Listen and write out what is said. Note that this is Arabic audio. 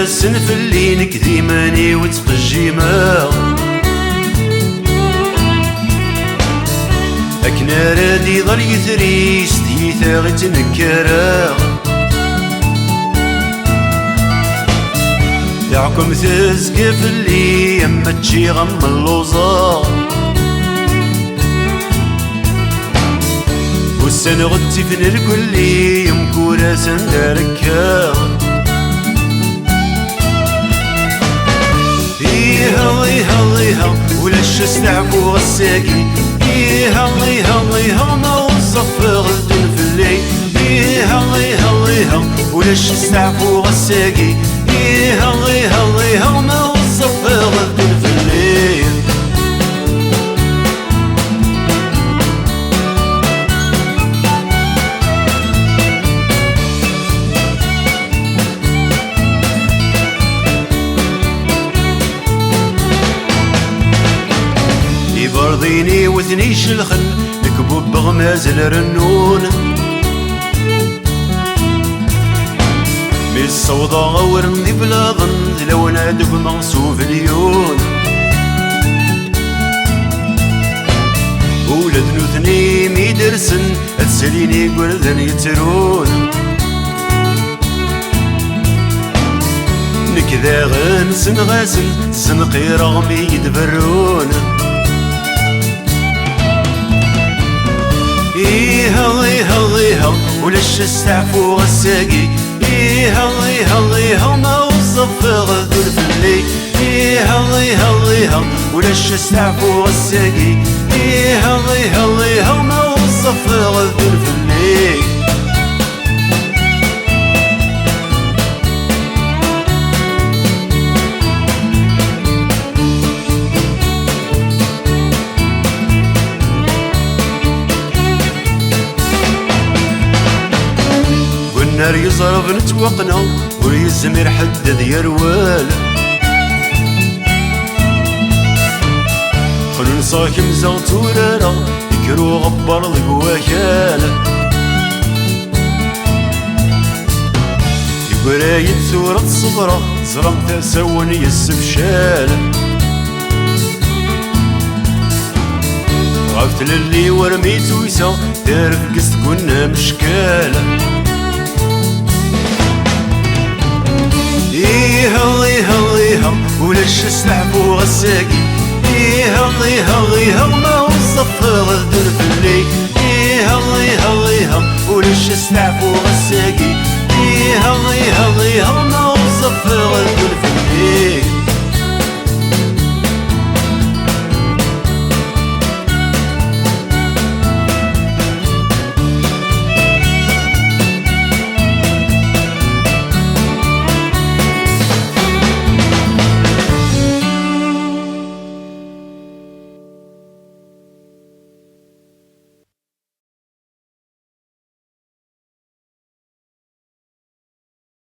سنفلي نكذي ماني وتقجيما أكنا رادي ظل يثريس ديثا غتنكرا دعكم تزقف اللي يما تجي غم اللوزا والسنة غدتي في نرقلي يمكورا سنداركا إيها إيها إيها ولا الشستعفو غساقي إيها إيها إيها ما وصف غلدن في الليل إيها إيها إيها ولا الشستعفو غساقي إيها إيها إيها ما وصف غلدن في الليل برضيني وثنيش الخل نكبوب بغماز الرنون من الصوضة غورني بلا ظن لو نادق مغصوف اليون ولد نثني ميدرسن أتسليني قردن يترون نكذا غنسن غاسن سنقي رغمي يدبرون إيها إيها إيها ولا الشستعفو غساقي إيها إيها إيها ما وصف غدر في الليل إيها إيها إيها ولا الشستعفو غساقي إيها إيها إيها ما وصف غدر في الليل نار يصرف نتوقنا ويزمر حدد يروال خلو نصاكم زغط ورارا يكرو غبر القواكال يقرايد ثورة الصبرة زرم تسون يسبشال غفت للي ورميت ويسا تعرف قست كنا مشكالة إيها إيها إيها ولا الشستعفو غساقي إيها إيها إيها ما وصف غد